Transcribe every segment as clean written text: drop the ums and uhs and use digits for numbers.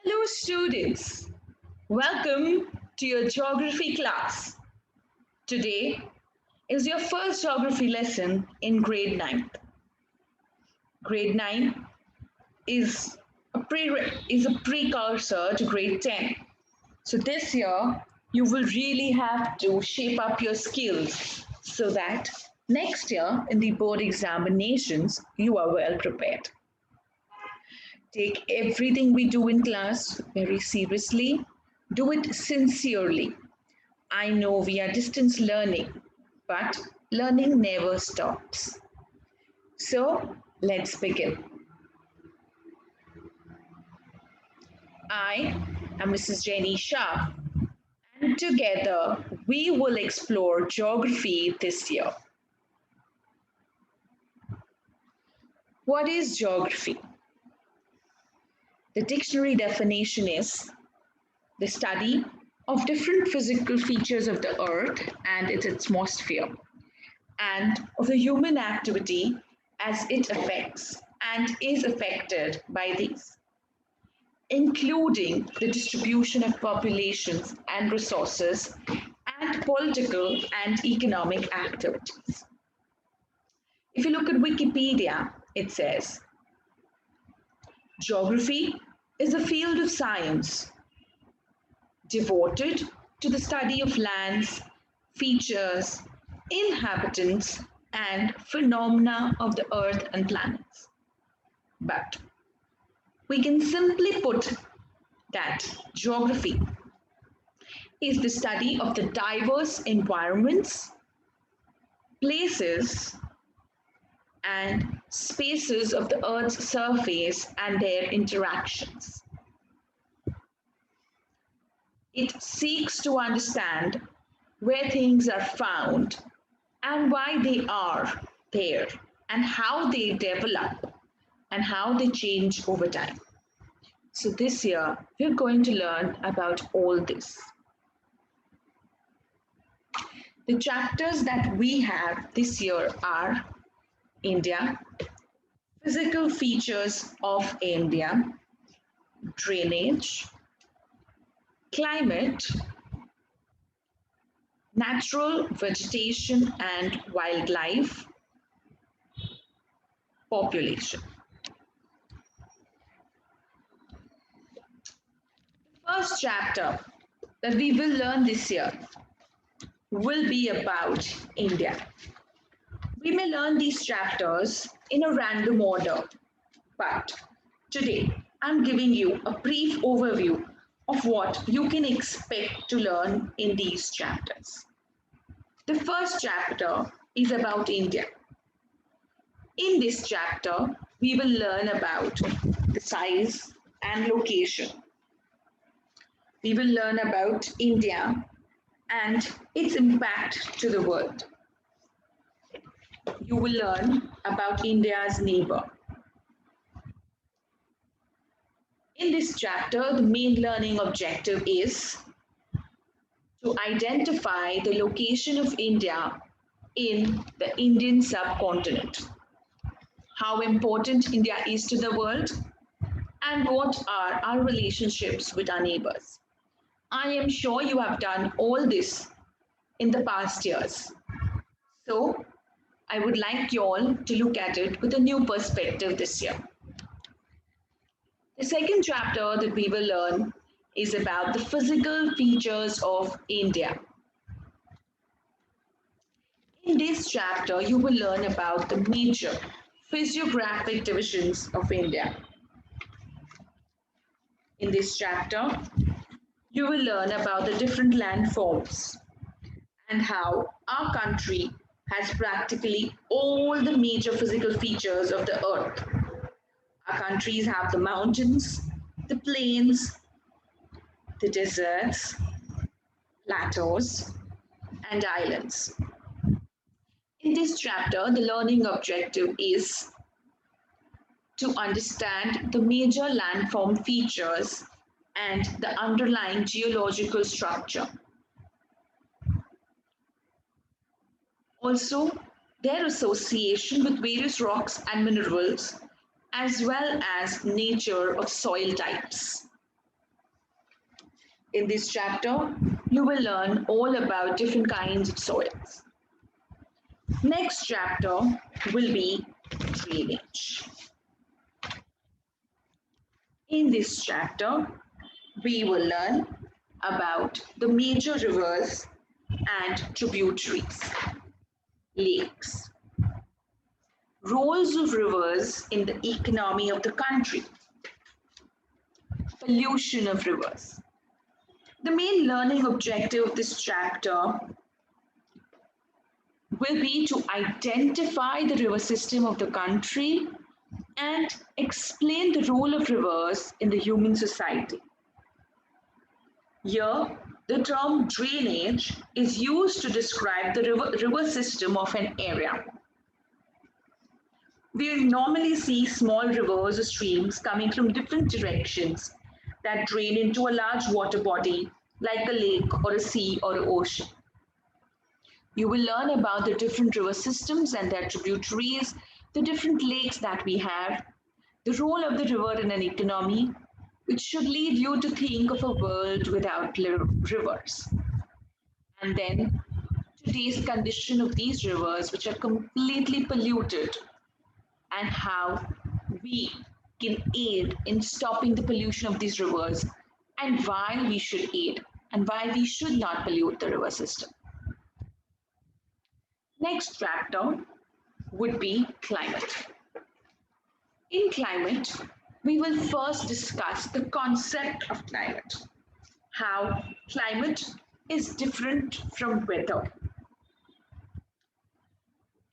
Hello, students. Welcome to your geography class. Today is your first geography lesson in grade 9th. Grade 9 is a precursor to grade 10. So this year, you will really have to shape up your skills so that next year in the board examinations, you are well prepared. Take everything we do in class very seriously. Do it sincerely. I know we are distance learning, but learning never stops. So let's begin. I am Mrs. Jenny Shah, and together we will explore geography this year. What is geography? The dictionary definition is the study of different physical features of the earth and its atmosphere, and of the human activity as it affects and is affected by these, including the distribution of populations and resources and political and economic activities. If you look at Wikipedia, it says geography is a field of science devoted to the study of lands, features, inhabitants, and phenomena of the earth and planets. But we can simply put that geography is the study of the diverse environments, places, and spaces of the earth's surface and their interactions. It seeks to understand where things are found and why they are there and how they develop and how they change over time. So, this year we're going to learn about all this. The chapters that we have this year are India, physical features of India, drainage, climate, natural vegetation and wildlife, population. First chapter that we will learn this year will be about India. We may learn these chapters in a random order, but today I'm giving you a brief overview of what you can expect to learn in these chapters. The first chapter is about India. In this chapter, we will learn about the size and location. We will learn about India and its impact to the world. You will learn about India's neighbor. In this chapter, the main learning objective is to identify the location of India in the Indian subcontinent, how important India is to the world, and what are our relationships with our neighbors. I am sure you have done all this in the past years. So, I would like you all to look at it with a new perspective this year. The second chapter that we will learn is about the physical features of India. In this chapter, you will learn about the major physiographic divisions of India. In this chapter, you will learn about the different landforms and how our country has practically all the major physical features of the earth. Our countries have the mountains, the plains, the deserts, plateaus, and islands. In this chapter, the learning objective is to understand the major landform features and the underlying geological structure. Also, their association with various rocks and minerals, as well as nature of soil types. In this chapter, you will learn all about different kinds of soils. Next chapter will be drainage. In this chapter, we will learn about the major rivers and tributaries, lakes, roles of rivers in the economy of the country, pollution of rivers. The main learning objective of this chapter will be to identify the river system of the country and explain the role of rivers in the human society. Here, the term drainage is used to describe the river system of an area. We normally see small rivers or streams coming from different directions that drain into a large water body like a lake or a sea or an ocean. You will learn about the different river systems and their tributaries, the different lakes that we have, the role of the river in an economy, which should lead you to think of a world without rivers. And then today's condition of these rivers, which are completely polluted, and how we can aid in stopping the pollution of these rivers, and why we should aid and why we should not pollute the river system. Next chapter would be climate. In climate, we will first discuss the concept of climate, how climate is different from weather.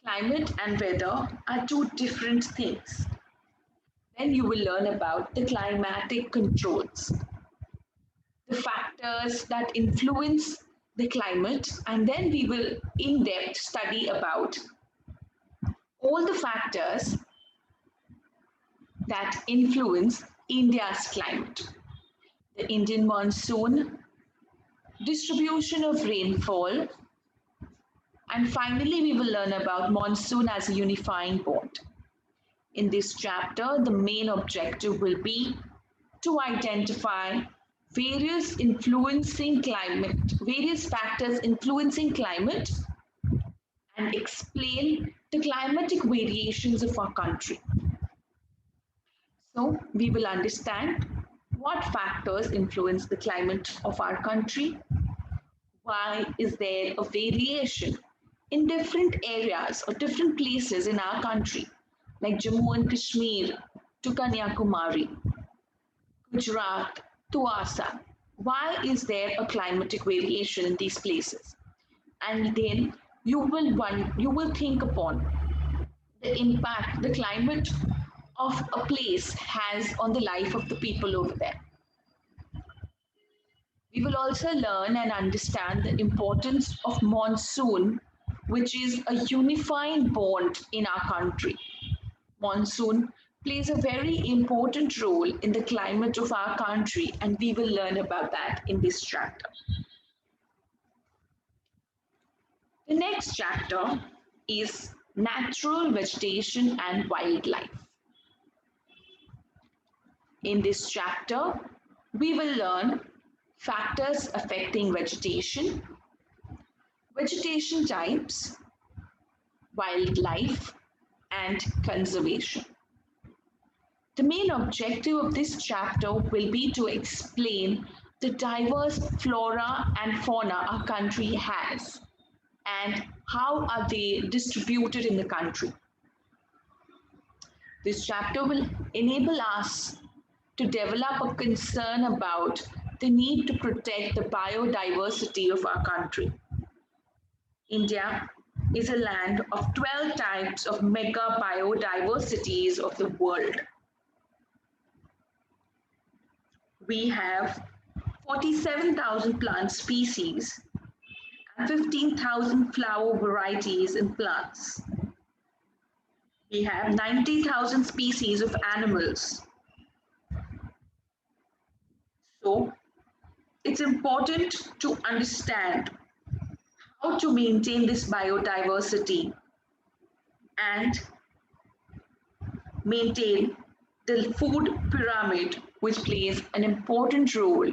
Climate and weather are two different things. Then you will learn about the climatic controls, the factors that influence the climate, and then we will in-depth study about all the factors that influence India's climate. The Indian monsoon, distribution of rainfall, and finally we will learn about monsoon as a unifying bond. In this chapter, the main objective will be to identify various factors influencing climate and explain the climatic variations of our country. So we will understand what factors influence the climate of our country, why is there a variation in different areas or different places in our country, like Jammu and Kashmir to Kanyakumari, Gujarat to Assam. Why is there a climatic variation in these places? And then you will think upon the impact the climate of a place has on the life of the people over there. We will also learn and understand the importance of monsoon, which is a unifying bond in our country. Monsoon plays a very important role in the climate of our country, and we will learn about that in this chapter. The next chapter is natural vegetation and wildlife. In this chapter, we will learn factors affecting vegetation, vegetation types, wildlife, and conservation. The main objective of this chapter will be to explain the diverse flora and fauna our country has and how are they distributed in the country. This chapter will enable us to develop a concern about the need to protect the biodiversity of our country. India is a land of 12 types of mega biodiversities of the world. We have 47,000 plant species and 15,000 flower varieties in plants. We have 90,000 species of animals. So it's important to understand how to maintain this biodiversity and maintain the food pyramid, which plays an important role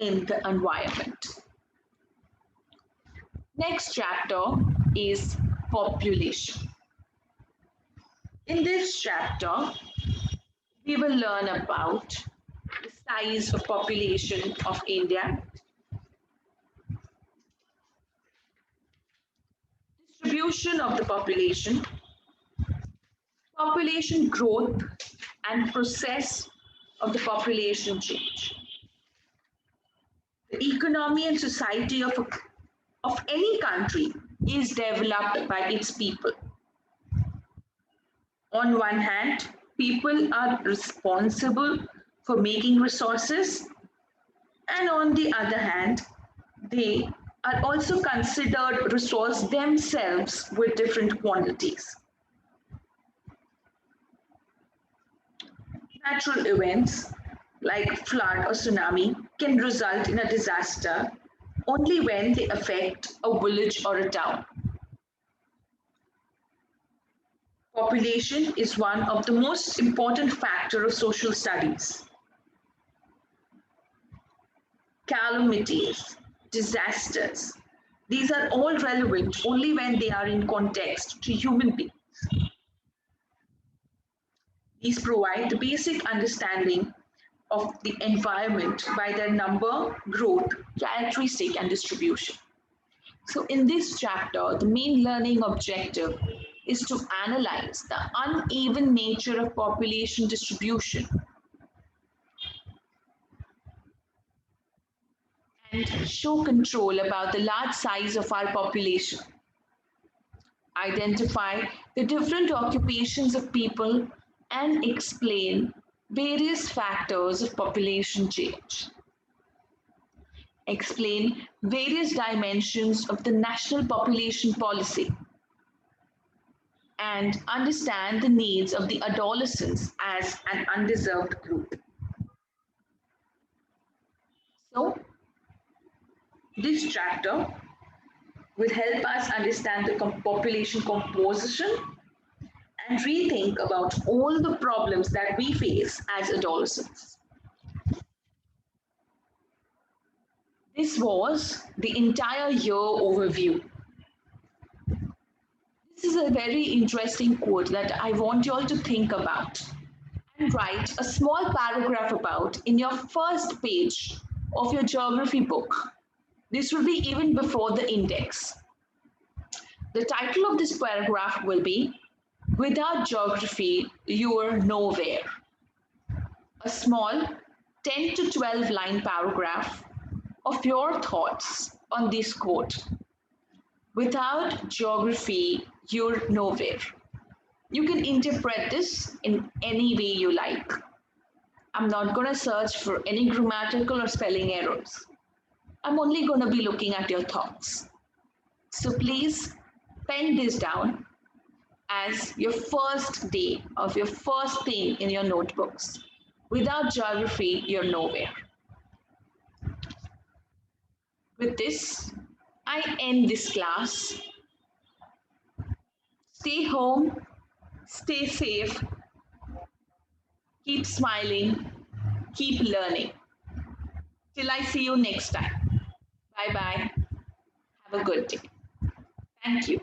in the environment. Next chapter is population. In this chapter, we will learn about the size of population of India, distribution of the population growth and process of the population change. The economy and society of any country is developed by its people. On one hand, people are responsible for making resources, and on the other hand, they are also considered resource themselves with different quantities. Natural events like flood or tsunami can result in a disaster only when they affect a village or a town. Population is one of the most important factors of social studies. Calamities, disasters, these are all relevant only when they are in context to human beings. These provide the basic understanding of the environment by their number, growth, characteristic, and distribution. So in this chapter, the main learning objective is to analyze the uneven nature of population distribution and show control about the large size of our population. Identify the different occupations of people and explain various factors of population change. Explain various dimensions of the national population policy and understand the needs of the adolescents as an undeserved group. So, this chapter will help us understand the population composition and rethink about all the problems that we face as adolescents. This was the entire year overview. This is a very interesting quote that I want you all to think about and write a small paragraph about in your first page of your geography book. This will be even before the index. The title of this paragraph will be Without Geography, You're Nowhere. A small 10 to 12 line paragraph of your thoughts on this quote. Without geography, you're nowhere. You can interpret this in any way you like. I'm not going to search for any grammatical or spelling errors. I'm only going to be looking at your thoughts. So please pen this down as your first day of your first thing in your notebooks. Without geography, you're nowhere. With this, I end this class. Stay home, stay safe, keep smiling, keep learning. Till I see you next time. Bye bye. Have a good day. Thank you.